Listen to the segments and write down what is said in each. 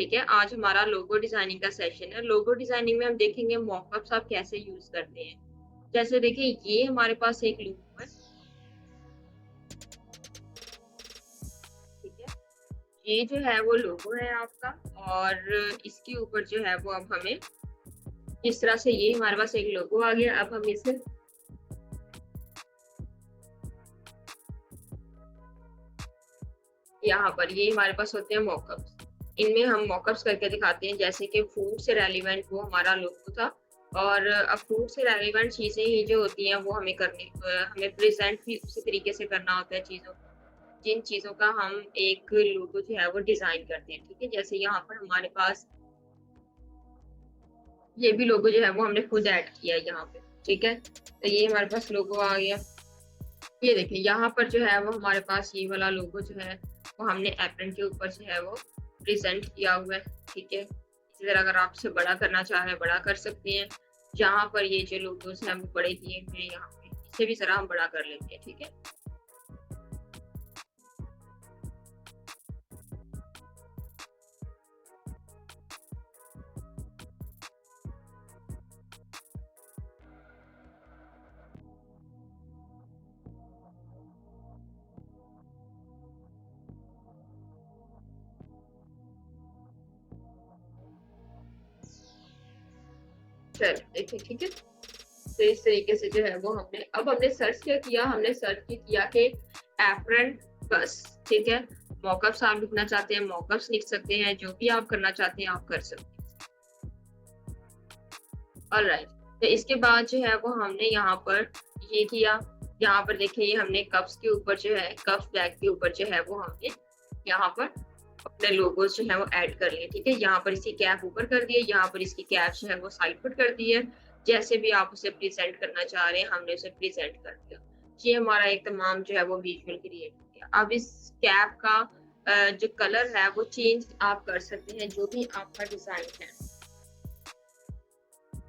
ठीक है, आज हमारा लोगो डिजाइनिंग का सेशन है। लोगो डिजाइनिंग में हम देखेंगे मॉकअप्स आप कैसे यूज करते हैं। जैसे देखिए ये हमारे पास एक लोगो है, ठीक है। ये जो है वो लोगो है आपका, और इसके ऊपर जो है वो अब हमें इस तरह से ये हमारे पास एक लोगो आ गया। अब हम इसे यहाँ पर ये हमारे पास होते हैं मॉकअप्स। इनमें हम मॉकअप्स करके दिखाते हैं, जैसे कि फूड से रेलिवेंट वो हमारा लोगो था। और अब फूड से रेलिवेंट चीजें ही जो होती हैं वो हमें प्रेजेंट भी उसी तरीके से करना होता है चीजों, जिन चीजों का हम एक लोगो जो है वो डिजाइन करते हैं, ठीक है। जैसे यहाँ पर हमारे पास ये भी लोगो जो है वो हमने खुद ऐड किया है यहाँ पे, ठीक है। तो ये हमारे पास लोगो आ गया। ये देखिए यहाँ पर जो है वो हमारे पास ये वाला लोगो जो है वो हमने एप्रन के ऊपर जो है वो प्रेजेंट किया हुआ है, ठीक है। इसी तरह अगर आप इसे बड़ा करना चाह रहे हैं बड़ा कर सकते हैं। जहाँ पर ये जो लोगोस हैं वो बड़े दिए हुए हैं यहाँ पे, इसे भी जरा हम बड़ा कर लेते हैं, ठीक है। चल देखिए, ठीक है। तो इस तरीके से जो है वो हमने सर्च क्या किया, हमने सर्च किया कि एप्रन बस, ठीक है। मॉकअप्स आप लिखना चाहते हैं मॉकअप्स लिख सकते हैं, जो भी आप करना चाहते हैं आप कर सकते हैं। ऑलराइट, तो इसके बाद जो है वो हमने यहाँ पर ये किया। यहाँ पर देखिए ये हमने कप्स के ऊपर जो है कप्स बैग के ऊपर जो है वो हमने यहाँ पर अपने लोगोस जो है वो ऐड कर लिए, ठीक है। यहाँ पर इसकी कैप ऊपर कर दिए, यहाँ पर इसकी कैप जो है वो साइड पर कर दी है। जैसे भी आप उसे प्रेजेंट करना चाह रहे हैं हमने उसे प्रेजेंट कर दिया। ये हमारा एक तमाम जो है वो विजुअल क्रिएट हो गया। अब इस कैप का जो कलर है वो चेंज आप कर सकते हैं, जो भी आपका डिजाइन है,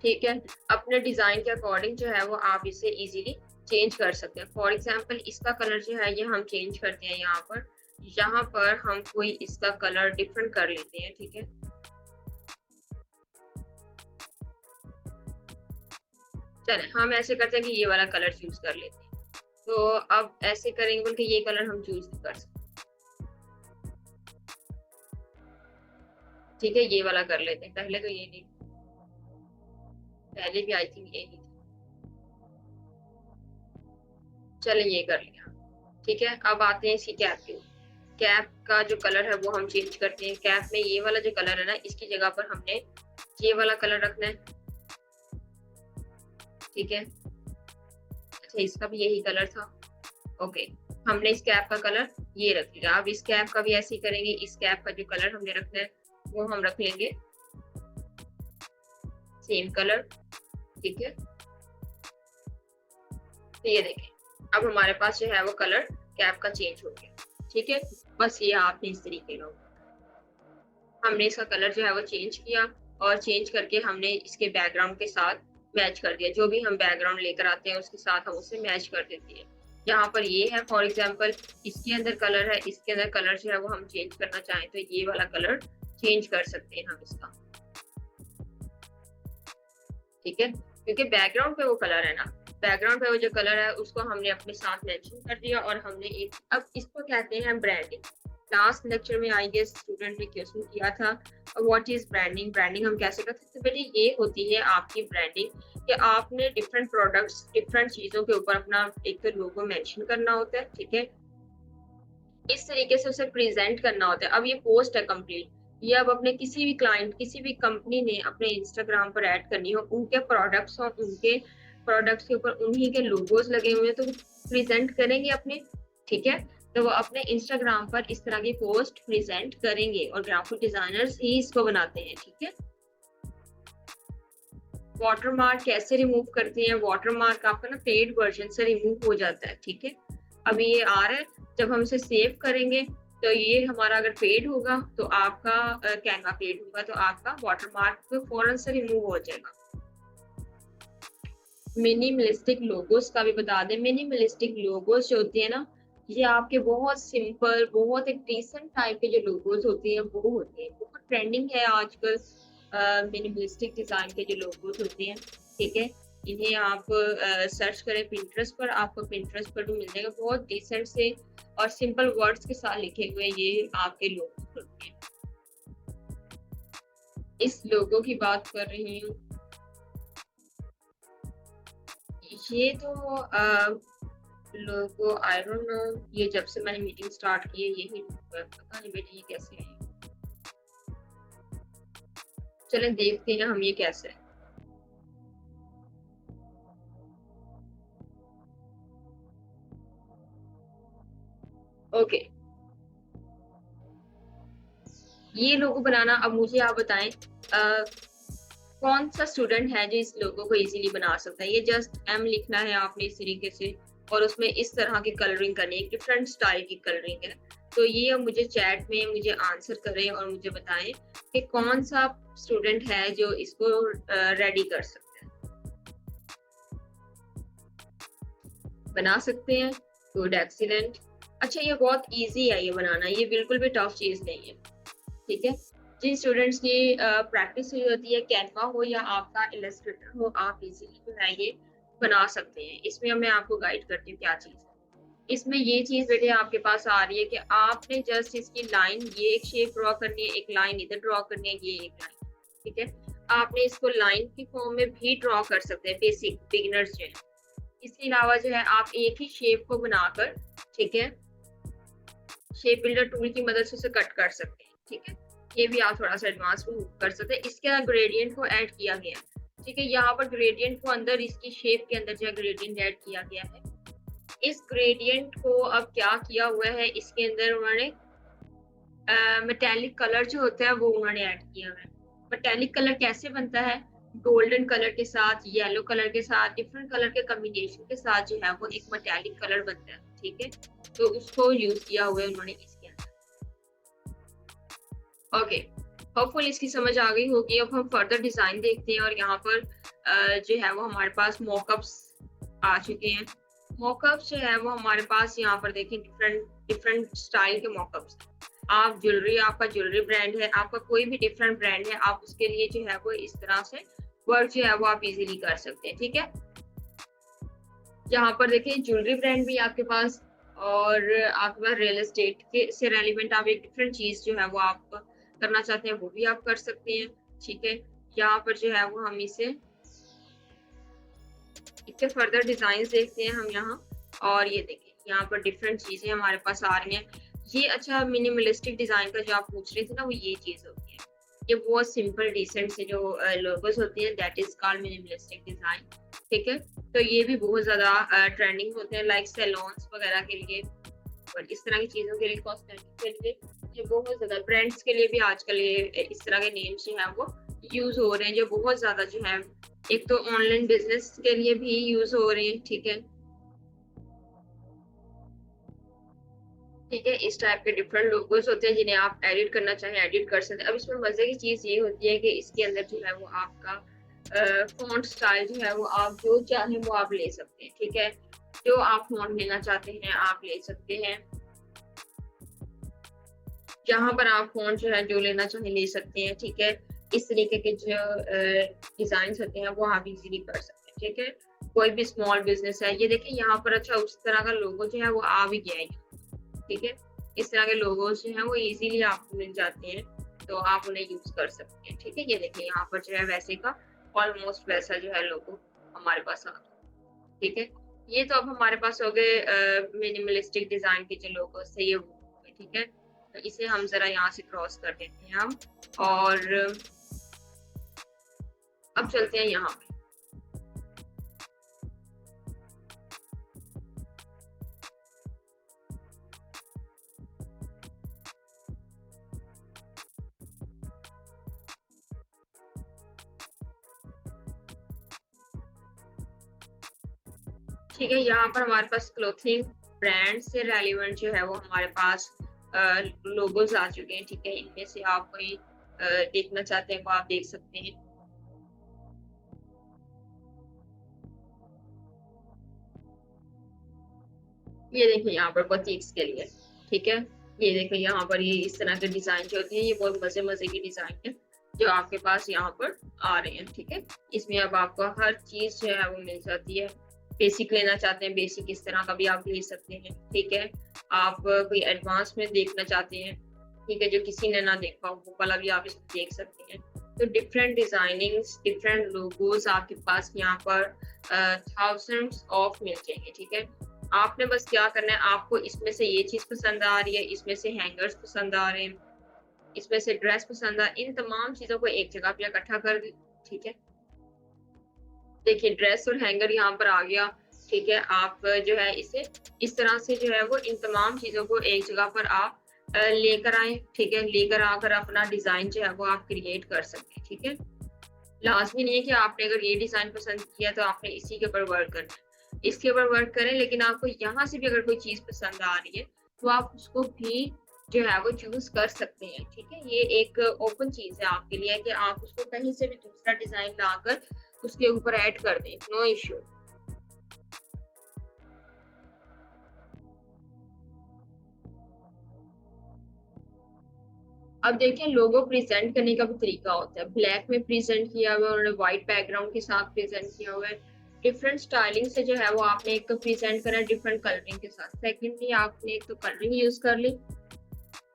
ठीक है। अपने डिजाइन के अकॉर्डिंग जो है वो आप इसे इजीली चेंज कर सकते हैं। फॉर एग्जांपल इसका कलर जो है ये हम चेंज करते हैं। यहाँ पर हम कोई इसका कलर डिफरेंट कर लेते हैं, ठीक है। चले हम ऐसे करते हैं कि ये वाला कलर चूज कर लेते हैं। तो अब ऐसे करेंगे बल्कि ये कलर हम चूज कर सकते हैं, ठीक है। ये वाला कर लेते हैं। पहले तो ये नहीं, पहले भी आई थिंक ये नहीं, चले ये कर लिया, ठीक है। अब आते हैं इसकी कैप के। कैप का जो कलर है वो हम चेंज करते हैं। कैप में ये वाला जो कलर है ना, इसकी जगह पर हमने ये वाला कलर रखना है, ठीक है। अच्छा इसका भी यही कलर था, ओके। हमने इस कैप का कलर ये रख लिया। अब इस कैप का भी ऐसे ही करेंगे। इस कैप का जो कलर हमने रखना है वो हम रख लेंगे सेम कलर, ठीक है। तो ये देखें अब हमारे पास जो है वो कलर कैप का चेंज हो गया, ठीक है। बस ये आपने इस तरीके का हमने इसका कलर जो है वो चेंज किया, और चेंज करके हमने इसके बैकग्राउंड के साथ मैच कर दिया। जो भी हम बैकग्राउंड लेकर आते हैं उसके साथ हम उसे मैच कर देते हैं। यहाँ पर ये है फॉर एग्जांपल, इसके अंदर कलर है, इसके अंदर कलर जो है वो हम चेंज करना चाहें तो ये वाला कलर चेंज कर सकते हैं हम इसका, ठीक है। क्योंकि बैकग्राउंड पे वो कलर है ना, बैकग्राउंड पे वो जो कलर है उसको हमने अपने साथ मेंशन कर दिया। और हमने एक, अब इसको कहते हैं ब्रांडिंग। लास्ट लेक्चर में आई गेस स्टूडेंट ने क्वेश्चन किया था व्हाट इज ब्रांडिंग, ब्रांडिंग हम कैसे कर सकते हैं। बेटे ये होती है आपकी ब्रांडिंग कि आपने डिफरेंट प्रोडक्ट्स डिफरेंट चीजों के ऊपर अपना एक लोगो मेंशन करना होता है, ठीक है। इस तरीके से उसे प्रेजेंट करना होता है। अब ये पोस्ट है कंप्लीट, ये अब अपने किसी भी क्लाइंट किसी भी कंपनी ने अपने इंस्टाग्राम पर ऐड करनी हो, उनके प्रोडक्ट्स और उनके प्रोडक्ट्स के ऊपर उन्हीं के लोगोस लगे हुए हैं तो प्रेजेंट करेंगे अपने, ठीक है। तो वो अपने इंस्टाग्राम पर इस तरह की पोस्ट प्रेजेंट करेंगे और ग्राफिक डिजाइनर्स ही इसको बनाते हैं, ठीक है। वाटरमार्क कैसे रिमूव करते हैं, वाटरमार्क आपका ना पेड वर्जन से रिमूव हो जाता है, ठीक है। अभी ये आ रहा है, जब हम इसे सेव करेंगे तो ये हमारा अगर पेड होगा तो आपका कैनवा पेड होगा तो आपका वाटरमार्क फौरन से रिमूव हो जाएगा। मिनिमलिस्टिक लोगोस का भी बता दें। मिनिमलिस्टिक लोगोस जो होते हैं ना, ये आपके बहुत सिंपल बहुत एक डिसेंट टाइप के जो लोगोस होते हैं वो होते हैं, बहुत ट्रेंडिंग है आजकल मिनिमलिस्टिक डिजाइन के जो लोगोस होते हैं, ठीक है। इन्हें आप सर्च करें पिंटरेस्ट पर, आपको पिंटरेस्ट पर भी मिल जाएगा। बहुत डिसेंट से और सिंपल वर्ड्स के साथ लिखे हुए ये आपके लोगोस होते हैं। इस लोगों की बात कर रही हूँ, ये तो लोगो आई डोंट नो, ये जब से मैंने मीटिंग स्टार्ट की है यही पता नहीं बेटे ये कैसे है। चलें देखते हैं हम ये कैसे है। ओके, ये लोगो बनाना, अब मुझे आप बताएं कौन सा स्टूडेंट है जो इस लोगो को इजीली बना सकता है। ये जस्ट एम लिखना है आपने इस तरीके से और उसमें इस तरह की कलरिंग करनी है, डिफरेंट स्टाइल की कलरिंग है। तो ये अब मुझे चैट में मुझे आंसर करें और मुझे बताएं कि कौन सा स्टूडेंट है जो इसको रेडी कर सकता है। बना सकते हैं, गुड, एक्सीलेंट। अच्छा, ये बहुत इजी है ये बनाना, ये बिल्कुल भी टफ चीज नहीं है, ठीक है। जिन स्टूडेंट्स की प्रैक्टिस हुई होती है, कैनवा हो या आपका इलस्ट्रेटर हो, आप इजीली जो है ये बना सकते हैं। इसमें मैं आपको गाइड करती हूँ क्या चीज़ है। इसमें ये चीज़ बेटे आपके पास आ रही है कि आपने जस्ट इसकी लाइन, ये एक शेप ड्रॉ करनी है, एक लाइन इधर ड्रॉ करनी है, ये एक लाइन, ठीक है। आपने इसको लाइन की फॉर्म में भी ड्रॉ कर सकते हैं बेसिक बिगिनर्स जो है। इसके अलावा जो है आप एक ही शेप को बनाकर, ठीक है, शेप बिल्डर टूल की मदद से उसे कट कर सकते हैं, ठीक है। ये भी आप थोड़ा सा एडवांस में कर सकते हैं। इसके अंदर ग्रेडियंट को ऐड किया गया, ठीक है। यहाँ पर ग्रेडियंट को अंदर इसकी शेप के अंदर जो है ग्रेडियंट ऐड किया गया है। इस ग्रेडियंट को अब क्या किया हुआ है, इसके अंदर उन्होंने मेटेलिक कलर जो होता है वो उन्होंने ऐड किया हुआ है। मेटेलिक कलर कैसे बनता है, गोल्डन कलर के साथ, येलो कलर के साथ, डिफरेंट कलर के कॉम्बिनेशन के साथ जो है वो एक मेटेलिक कलर बनता है, ठीक है। तो उसको यूज किया हुआ है उन्होंने इसके अंदर। ओके, होपफुल इसकी समझ आ गई होगी। अब हम फर्दर डिजाइन देखते हैं और यहाँ पर जो है वो हमारे पास मॉकअप्स आ चुके हैं। मॉकअप्स जो है वो हमारे पास यहाँ पर देखें डिफरेंट डिफरेंट स्टाइल के मॉकअप्स। आप ज्वेलरी, आपका ज्वेलरी ब्रांड है, आपका कोई भी डिफरेंट ब्रांड है, आप उसके लिए जो है वो इस तरह से वर्क जो है वो आप इजीली कर सकते हैं, ठीक है। यहाँ पर देखें ज्वेलरी ब्रांड भी आपके पास और आपके पास रियल एस्टेट के से रेलिवेंट आप एक डिफरेंट चीज जो है वो आप करना चाहते हैं वो भी आप कर सकते हैं, ठीक है। यहाँ पर जो है वो हम इसे इसके फर्दर डिजाइन देखते हैं हम यहाँ। और ये देखिए यहाँ पर डिफरेंट चीजें हमारे पास आ रही हैं। ये अच्छा मिनिमलिस्टिक डिजाइन का जो आप पूछ रहे थे ना, वो ये चीज होती है। ये बहुत सिंपल डिसेंट से जो लोगोस होती हैं, that is called minimalistic design, ठीक है। तो ये भी बहुत ज्यादा ट्रेंडिंग होते हैं लाइक सैलून्स वगैरह के लिए और इस तरह की चीजों के लिए, कॉस्मेटिक के लिए, ये बहुत ज्यादा ब्रांड्स के लिए भी आजकल ये इस तरह के नेम्स जो है वो यूज हो रहे हैं, जो बहुत ज्यादा जो है एक तो ऑनलाइन बिजनेस के लिए भी यूज हो रहे हैं, ठीक है। ठीक है, इस टाइप के डिफरेंट लोगोस होते हैं जिन्हें आप एडिट करना चाहें एडिट कर सकते हैं। अब इसमें मजे की चीज ये होती है कि इसके अंदर जो है वो आपका फॉन्ट स्टाइल जो है वो आप जो चाहें वो आप ले सकते हैं, ठीक है। जो आप फॉन्ट लेना चाहते हैं आप ले सकते हैं। जहां पर आप फॉन्ट जो है जो लेना चाहें ले सकते हैं, ठीक है। इस तरीके के जो डिजाइन होते हैं वो आप इजीली कर सकते हैं, ठीक है। कोई भी स्मॉल बिजनेस है, ये देखिए यहाँ पर अच्छा उस तरह का लोगो जो है वो आ भी गया है, ठीक है। इस तरह के लोगोस जो हैं वो इजीली आपको मिल जाते हैं, तो आप उन्हें यूज कर सकते हैं, ठीक है। ये देखिए यहाँ पर जो है वैसे का ऑलमोस्ट वैसा जो है लोगो हमारे पास आ गया, ठीक है। ये तो अब हमारे पास हो गए मिनिमलिस्टिक डिजाइन के जो लोगोस थे, ये ठीक है। तो इसे हम जरा यहाँ से क्रॉस कर देते हैं हम, और अब चलते हैं यहाँ पे। ठीक है, यहाँ पर हमारे पास क्लोथिंग ब्रांड से रेलिवेंट जो है वो हमारे पास लोगोस आ चुके हैं, ठीक है। इनमें से आप कोई देखना चाहते हैं वो आप देख सकते हैं। ये देखिए यहाँ पर बोutiques के लिए, ठीक है। ये देखो यहाँ पर ये इस तरह के डिजाइन जो होते हैं, ये बहुत मजे मजे की डिजाइन है जो आपके पास यहाँ पर आ रहे हैं। ठीक है, इसमें अब आपको हर चीज जो है वो मिल जाती है। बेसिक लेना चाहते हैं, बेसिक इस तरह का भी आप ले सकते हैं। ठीक है, आप कोई एडवांस में देखना चाहते हैं, ठीक है, जो किसी ने ना देखा हो, वो वाला भी आप इसमें देख सकते हैं। तो डिफरेंट डिजाइनिंग्स, डिफरेंट लोगोज आपके पास यहाँ पर थाउजेंड्स ऑफ मिल जाएंगे। ठीक है, आपने बस क्या करना है, आपको इसमें से ये चीज पसंद आ रही है, इसमें से हैंगर्स पसंद आ रहे हैं, इसमें से ड्रेस पसंद आ, इन तमाम चीजों को एक जगह पे इकट्ठा कर दी। ठीक है, देखिए ड्रेस और हैंगर यहाँ पर आ गया। ठीक है, आप जो है इसे इस तरह से जो है वो इन तमाम चीजों को एक जगह पर आप लेकर आए। ठीक है, लेकर आकर अपना डिजाइन जो है वो आप क्रिएट कर सकते हैं। ठीक है, लाजमी नहीं है कि आपने अगर ये डिजाइन पसंद किया तो आपने इसी के ऊपर वर्क करना है, इसके ऊपर वर्क करें, लेकिन आपको यहाँ से भी अगर कोई चीज पसंद आ रही है तो आप उसको भी जो है वो चूज कर सकते हैं। ठीक है, ये एक ओपन चीज है आपके लिए कि आप उसको कहीं से भी दूसरा डिजाइन लाकर उसके ऊपर ऐड कर दें, नो इश्यू। अब देखें लोगो प्रेजेंट करने का भी तरीका होता है। ब्लैक में प्रेजेंट किया हुआ है, उन्होंने व्हाइट बैकग्राउंड के साथ प्रेजेंट किया हुआ है। डिफरेंट स्टाइलिंग से जो है वो आपने एक तो प्रेजेंट करा डिफरेंट कलरिंग के साथ, सेकेंडली आपने एक तो कलरिंग यूज कर ली,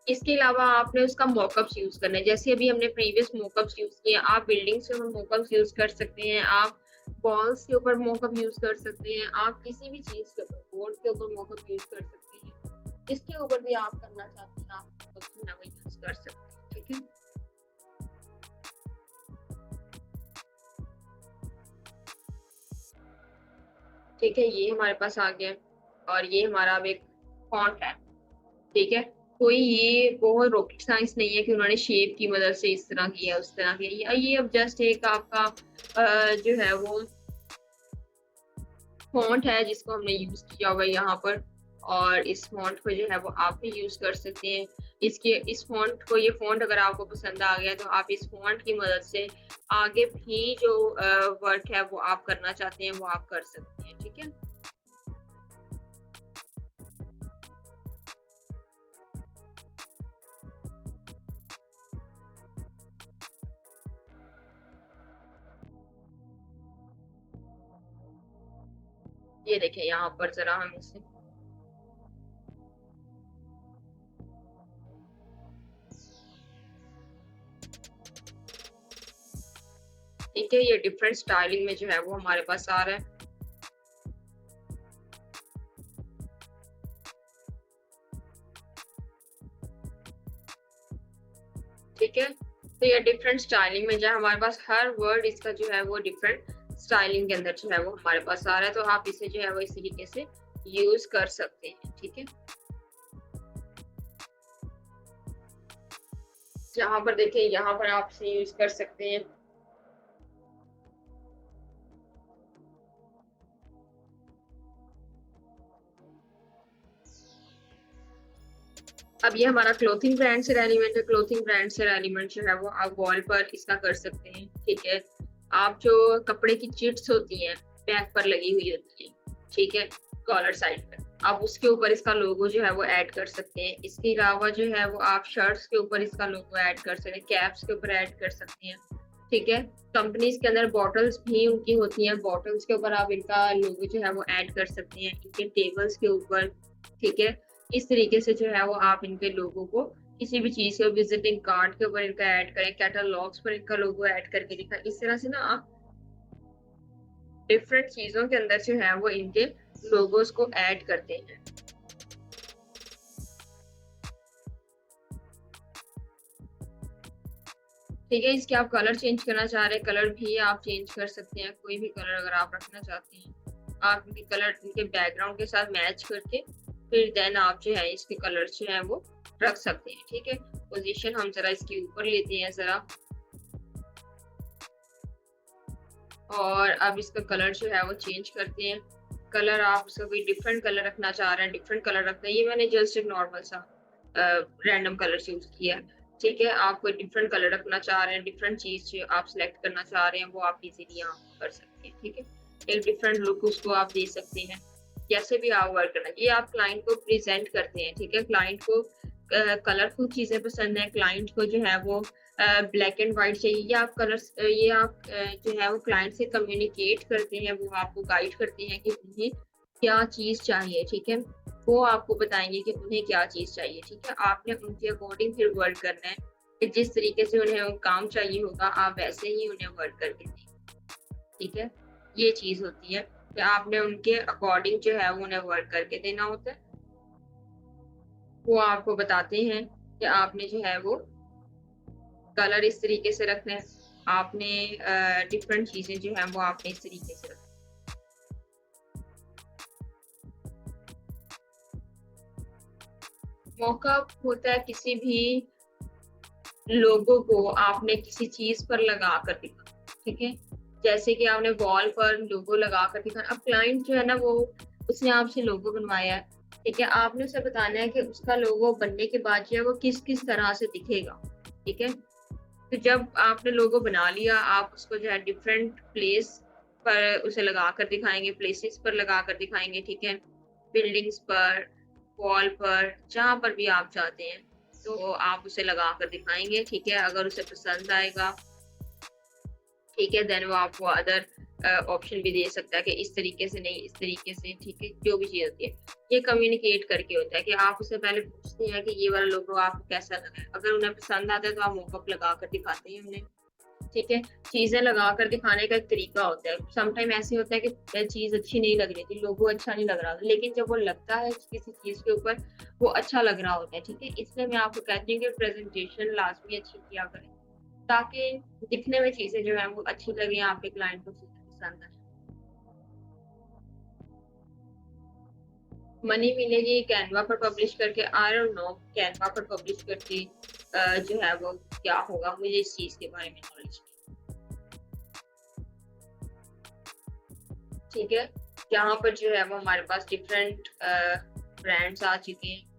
इसके अलावा आपने उसका मॉकअप्स यूज करना है। जैसे अभी हमने प्रीवियस मॉकअप्स यूज किए, आप बिल्डिंग्स के ऊपर मॉकअप्स यूज कर सकते हैं, आप वॉल्स के ऊपर मॉकअप यूज कर सकते हैं, आप किसी भी चीज के ऊपर बोर्ड के ऊपर मॉकअप यूज कर सकते हैं, इसके ऊपर भी आप करना चाहते हैं आप यूज कर सकते हैं। ठीक है, ठीक है, ये हमारे पास आ गया और ये हमारा अब एक फॉन्ट है। ठीक है, कोई ये बहुत रॉकेट साइंस नहीं है कि उन्होंने शेप की मदद से इस तरह किया उस तरह किया, ये अब जस्ट एक आपका जो है वो फॉन्ट है जिसको हमने यूज किया हुआ है यहाँ पर, और इस फॉन्ट को जो है वो आप भी यूज कर सकते हैं। इसके इस फॉन्ट को, ये फॉन्ट अगर आपको पसंद आ गया तो आप इस फॉन्ट की मदद से आगे भी जो वर्क है वो आप करना चाहते हैं वो आप कर सकते हैं। ठीक है, ये देखें यहाँ पर जरा हम इसे ठीक है, ये डिफरेंट स्टाइलिंग में जो है वो हमारे पास आ रहा है। ठीक है, तो ये डिफरेंट स्टाइलिंग में जो है हमारे पास हर वर्ड इसका जो है वो डिफरेंट स्टाइलिंग के अंदर जो है वो हमारे पास आ रहा है, तो आप इसे जो है वो इस तरीके से यूज कर सकते हैं। ठीक है, यहाँ पर देखिए, यहाँ पर आप इसे यूज कर सकते हैं। अब ये हमारा क्लोथिंग ब्रांड से रेलिवेंट है, क्लोथिंग ब्रांड से रेलिवेंट जो है वो आप वॉल पर इसका कर सकते हैं। ठीक है, आप जो कपड़े की चिट्स होती हैं बैक पर लगी हुई होती है, ठीक है, कॉलर साइड पर, आप उसके ऊपर इसका लोगो जो है वो ऐड कर सकते हैं। इसके अलावा जो है वो आप शर्ट्स के ऊपर इसका लोगो ऐड कर सकते हैं, कैप्स के ऊपर ऐड कर सकते हैं। ठीक है, कंपनीज के अंदर बॉटल्स भी उनकी होती हैं, बॉटल्स के ऊपर आप इनका लोगो जो है वो ऐड कर सकते हैं, इनके टेबल्स के ऊपर। ठीक है, इस तरीके से जो है वो आप इनके लोगों को किसी भी चीज को, विजिटिंग कार्ड के ऊपर इनका ऐड करें, कैटलॉग्स पर इनका लोगो ऐड करके दिखा, इस तरह से ना आप डिफरेंट चीजों के अंदर जो है वो इनके लोगोस को ऐड करते हैं। ठीक है, इसके आप कलर चेंज करना चाह रहे हैं, कलर भी आप चेंज कर सकते हैं, कोई भी कलर अगर आप रखना चाहते हैं आप इनके कलर इनके बैकग्राउंड के साथ मैच करके फिर देन आप जो है इसके कलर जो है वो रख सकते हैं। ठीक है, पोजीशन हम जरा इसके ऊपर लेते हैं जरा, और अब इसका कलर जो है वो चेंज करते हैं। कलर आप उसका कोई डिफरेंट कलर रखना चाह रहे हैं, डिफरेंट कलर रखना है, ये मैंने जस्ट एक नॉर्मल सा रैंडम कलर यूज किया। ठीक है, आप कोई डिफरेंट कलर रखना चाह रहे हैं, डिफरेंट चीज आप सिलेक्ट करना चाह रहे हैं, वो आप इजीली यहाँ कर सकते हैं। ठीक है, एक डिफरेंट लुक उसको आप दे सकते हैं, कैसे भी आप वर्क करना, ये आप क्लाइंट को प्रेजेंट करते हैं। ठीक है, क्लाइंट को कलरफुल चीज़ें पसंद है, क्लाइंट को जो है वो ब्लैक एंड व्हाइट चाहिए, ये आप जो है वो क्लाइंट से कम्युनिकेट करते हैं, वो आपको गाइड करते हैं कि उन्हें क्या चीज़ चाहिए, ठीक है? वो आपको बताएँगे कि उन्हें क्या चीज़ चाहिए, ठीक है? आपने उनके अकॉर्डिंग फिर वर्क करना है कि जिस तरीके से उन्हें वो काम चाहिए होगा, आप वैसे ही उन्हें वर्क करके दें, ठीक है? ये चीज़ होती है कि आपने उनके अकॉर्डिंग जो है वो उन्हें वर्क करके देना होता है। वो आपको बताते हैं कि आपने जो है वो कलर इस तरीके से रखना है, आपने डिफरेंट चीज़ें जो हैं वो आपने इस तरीके से रखनी है। मौका होता है किसी भी लोगो को आपने किसी चीज़ पर लगा कर दिखाना, ठीक है? जैसे कि आपने वॉल पर लोगो लगा कर दिखाना, अब क्लाइंट जो है ना वो उसने आपसे लोगो बनवाया है, ठीक है? आपने उसे बताना है कि उसका लोगो बनने के बाद जो है वो किस-किस तरह से दिखेगा, ठीक है? तो जब आपने लोगो बना लिया, आप उसको जो है डिफरेंट प्लेस पर उसे लगाकर दिखाएँगे, प्लेसेस पर लगाकर दिखाएँगे, ठीक है? बिल्डिंग्स पर, वॉल पर, जहाँ पर भी आप चाहते हैं, तो आप उसे लगाकर दिखाएँगे, ठीक है? अगर उसे पसंद आएगा, ठीक है, देन वो आपको अदर ऑप्शन भी दे सकता है कि इस तरीके से नहीं, इस तरीके से, ठीक है? जो भी चीज़ होती है। ये कम्युनिकेट करके होता है कि आप उससे पहले पूछते हैं कि ये वाला लोगो आपको कैसा लगा है? अगर उन्हें पसंद आता है तो आप मॉकअप लगाकर दिखाते हैं उन्हें, ठीक है? चीज़ें लगाकर दिखाने का एक तरीका होता है। समटाइम ऐसे होता है कि चीज़ अच्छी नहीं लग रही थी, लोगो अच्छा नहीं लग रहा था, लेकिन जब वो लगता है किसी चीज़ के ऊपर, वो अच्छा लग रहा होता है, ठीक है? इसलिए मैं आपको कहती हूँ कि प्रेज़ेंटेशन लाज़मी अच्छी किया करें, ताकि दिखने में चीज़ें जो हैं वो अच्छी लगें, आपके क्लाइंट को चीज़ें पसंद आएँ। मनी मिलेगी कैनवा पर पब्लिश करके, आई डोंट नो कैनवा पर पब्लिश करके जो है वो क्या होगा, मुझे इस चीज़ के बारे में नॉलेज नहीं, ठीक है? यहाँ पर जो है वो हमारे पास डिफरेंट ब्रांड्स आ चुके हैं,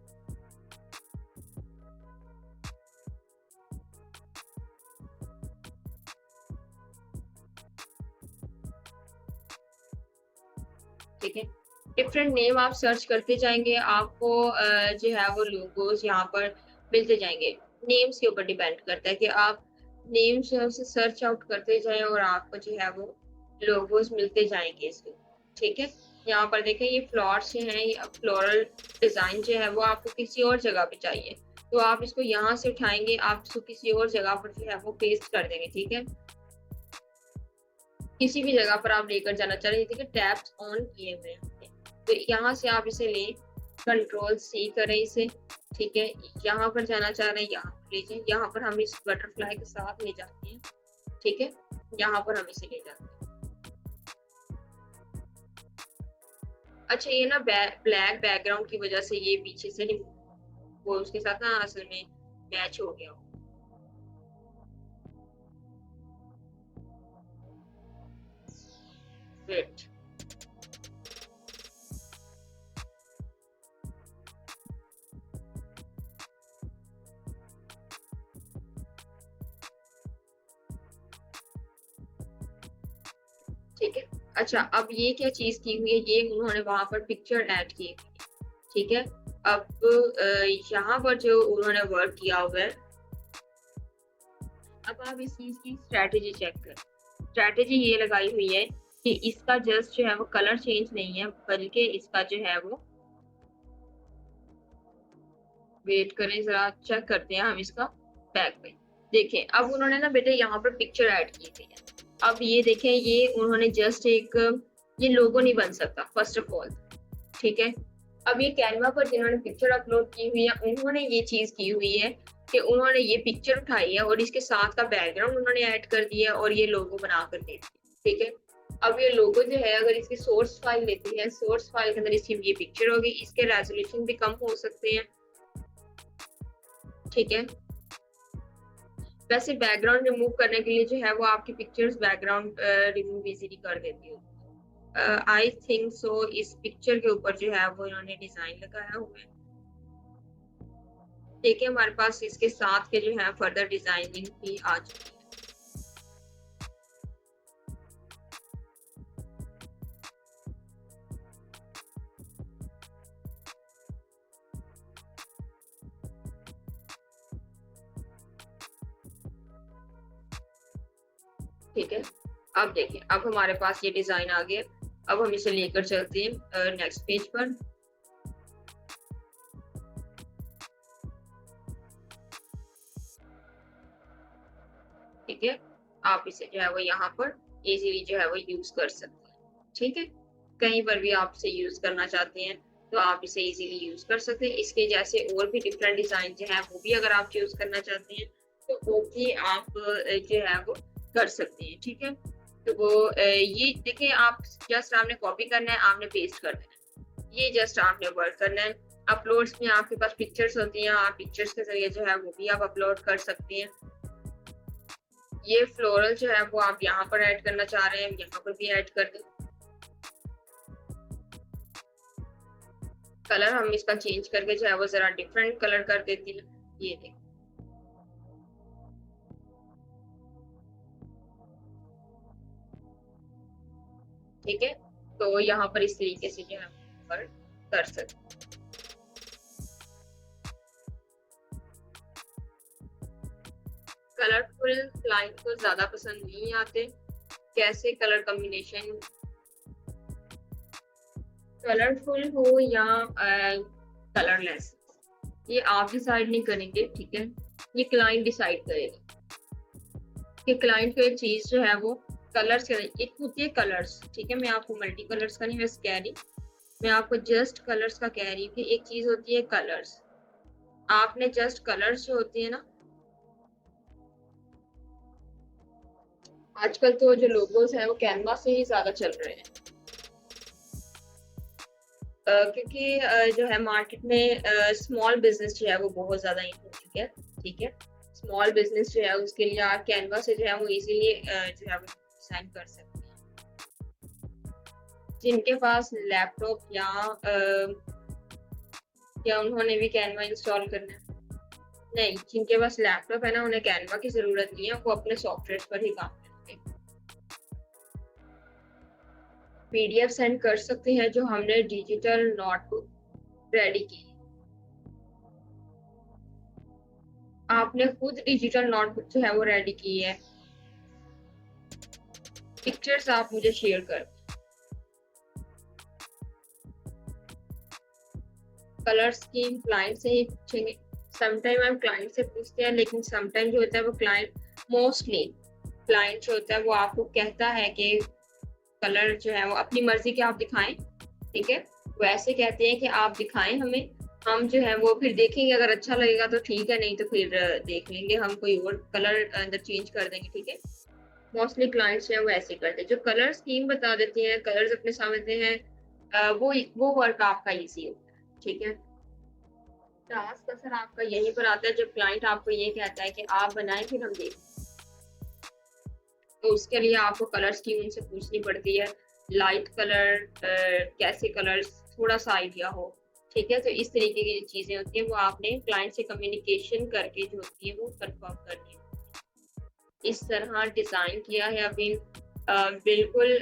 ठीक है? डिफरेंट नेम आप सर्च करते जाएँगे, आपको जो है वो लोगोज़ यहाँ पर मिलते जाएँगे। नेम्स के ऊपर डिपेंड करता है कि आप नेम्स जो है उसे सर्च आउट करते जाएँ और आपको जो है वो लोगोज़ मिलते जाएँगे इसके, ठीक है? यहाँ पर देखें ये फ्लावर्स जो हैं, ये फ्लोरल डिज़ाइन जो है वो आपको किसी और जगह पे चाहिए, तो आप इसको यहाँ से उठाएँगे, आप इसको किसी और जगह पर जो है वो पेस्ट कर देंगे, ठीक है? किसी भी जगह पर आप लेकर जाना चाह रहे हैं, देखिए टैब्स ऑन किए हुए हैं हमने। तो यहाँ से आप इसे लें, कंट्रोल सी करें इसे, ठीक है? यहाँ पर जाना चाह रहे हैं, यहाँ पर ले जाएँ, यहाँ पर हम इस बटरफ्लाई के साथ ले जाते हैं, ठीक है? यहाँ पर हम इसे ले जाते हैं। अच्छा ये ना ब्लैक बैकग्राउंड की वज़ह से ये पीछे से नहीं, वो उसके साथ ना असल में मैच हो गया। वेट ठीक है? अच्छा अब ये क्या चीज़ की हुई है, ये उन्होंने वहाँ पर पिक्चर ऐड की हुई है, ठीक है? अब यहाँ पर जो उन्होंने वर्क किया हुआ है, अब आप इस चीज़ की स्ट्रैटेजी चेक करें। स्ट्रैटेजी ये लगाई हुई है कि इसका जस्ट जो है वो कलर चेंज नहीं है, बल्कि इसका जो है वो वेट करें ज़रा चेक करते हैं हम इसका बैक पे। देखें अब उन्होंने ना बेटे यहाँ पर पिक्चर ऐड की थी। अब ये देखें ये उन्होंने जस्ट एक ये लोगो नहीं बन सकता फर्स्ट ऑफ ऑल, ठीक है? अब ये कैनवा पर जिन्होंने पिक्चर अपलोड की हुई है, उन्होंने ये चीज़ की हुई है कि उन्होंने ये पिक्चर उठाई है और इसके साथ का बैकग्राउंड उन्होंने ऐड कर दिया है और ये लोगो बना कर दे दिया, ठीक है? अब ये लोगो जो है अगर इसकी सोर्स फाइल लेती है, सोर्स फाइल के अंदर इसकी ये पिक्चर होगी, इसके रेज़ोल्यूशन भी कम हो सकते हैं, ठीक है? वैसे बैकग्राउंड रिमूव करने के लिए जो है वो आपकी पिक्चर्स बैकग्राउंड रिमूव इज़िली कर देती है। आई थिंक सो इस पिक्चर के ऊपर जो है वो इन्होंने डिज़ाइन लगाया हुआ है। देखिए हमारे पास इसके साथ के जो है फर्दर डिज़ाइनिंग भी आ चुकी है। ठीक है। अब देखिए, अब हमारे पास ये डिजाइन आ गया। अब हम इसे लेकर चलते हैं नेक्स्ट पेज पर। ठीक है, आप इसे जो है वो यहाँ पर इजीली जो है वो यूज कर सकते हैं। ठीक है, कहीं पर भी आप इसे यूज करना चाहते हैं तो आप इसे इजीली यूज कर सकते हैं। इसके जैसे और भी डिफरेंट डिजाइन जो है वो भी अगर आप यूज करना चाहते हैं तो वो भी आप जो है वो कर सकते हैं। ठीक है, तो वो ये देखिए, आप जस्ट आपने कॉपी करना है, आपने पेस्ट करना है, ये जस्ट आपने वर्क करना है। अपलोड्स में आपके पास पिक्चर्स होती हैं, आप पिक्चर्स के जरिए जो है वो भी आप अपलोड कर सकते हैं। ये फ्लोरल जो है वो आप यहाँ पर ऐड करना चाह रहे हैं, यहाँ पर भी ऐड कर दें। कलर हम इसका चेंज करके जो है वो जरा डिफरेंट कलर कर देती है। ये देख, ठीक है, तो यहाँ पर इस तरीके से जो है पर कर सकते। कलरफुल क्लाइंट को ज्यादा पसंद नहीं आते। कैसे कलर कॉम्बिनेशन कलरफुल हो या कलरलेस, ये आप डिसाइड नहीं करेंगे। ठीक है, ये क्लाइंट डिसाइड करेगा कि क्लाइंट को एक चीज जो है वो कलर्स, एक होती है कलर्स। ठीक है, मैं आपको मल्टी कलर्स का नहीं वैसे कह रही, मैं आपको जस्ट कलर्स का कह रही हूँ कि एक चीज होती है कलर्स। आपने जस्ट कलर्स जो होती है ना, आजकल तो जो लोगोस है वो कैनवा से ही ज्यादा चल रहे हैं। क्योंकि जो है मार्केट में स्मॉल बिजनेस जो है वो बहुत ज्यादा इन हो चुके हैं। ठीक है, स्मॉल बिजनेस जो है उसके लिए आप कैनवा से जो है वो इजीली जो है वो डिजाइन कर सकते हैं। जिनके पास लैपटॉप या उन्होंने भी कैनवा इंस्टॉल करना है, नहीं, जिनके पास लैपटॉप है ना, उन्हें कैनवा की जरूरत नहीं है, वो अपने सॉफ्टवेयर पर ही काम करते हैं। पीडीएफ सेंड कर सकते हैं जो हमने डिजिटल नोटबुक रेडी की। आपने खुद डिजिटल नोटबुक जो है वो रेडी की है, पिक्चर्स आप मुझे शेयर कर। कलर स्कीम क्लाइंट से ही पूछेंगे। समटाइम हम क्लाइंट से पूछते हैं, लेकिन समटाइम जो होता है वो मोस्टली क्लाइंट जो होता है वो आपको कहता है कि कलर जो है वो अपनी मर्जी के आप दिखाएं। ठीक है, वो ऐसे कहते हैं कि आप दिखाएं हमें, हम जो है वो फिर देखेंगे, अगर अच्छा लगेगा तो ठीक है, नहीं तो फिर देख लेंगे, हम कोई और कलर अंदर चेंज कर देंगे। ठीक है, मोस्टली क्लाइंट्स जो है वो ऐसे करते हैं, जो कलर स्कीम बता देते हैं, कलर्स अपने सामने हैं, वो वर्क आपका इजी होता है। ठीक है, टास्क असर आपका यहीं पर आता है जब क्लाइंट आपको ये कहता है कि आप बनाएं फिर हम देखें। तो उसके लिए आपको कलर स्कीम उनसे पूछनी पड़ती है, लाइट कलर, कैसे कलर्स, थोड़ा सा आइडिया हो। ठीक है, तो इस तरीके की जो चीजें होती है वो आपने क्लाइंट से कम्युनिकेशन करके जो होती है वो कंफर्म करनी है। इस तरह डिजाइन किया है अभी, बिल्कुल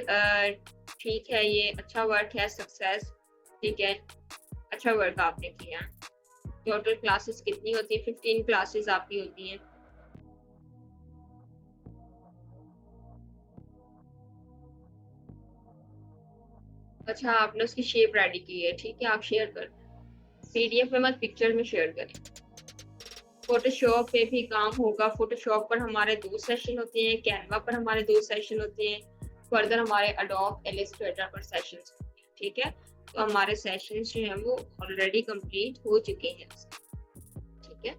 ठीक है, ये अच्छा वर्क है, सक्सेस। ठीक है, अच्छा वर्क आपने किया। टोटल क्लासेस कितनी होती है? 15 क्लासेस आपकी होती हैं। अच्छा, आपने उसकी शेप रेडी की है, ठीक है, आप शेयर कर, पीडीएफ में मत, पिक्चर में शेयर करें। फोटोशॉप पे भी काम होगा। फोटोशॉप पर हमारे 2 सेशन होते हैं, कैनवा पर हमारे 2 सेशन होते हैं, फर्दर हमारे एडोब इलस्ट्रेटर पर सेशंस होते हैं। ठीक है, तो हमारे सेशंस जो हैं वो ऑलरेडी कंप्लीट हो चुके हैं। ठीक है।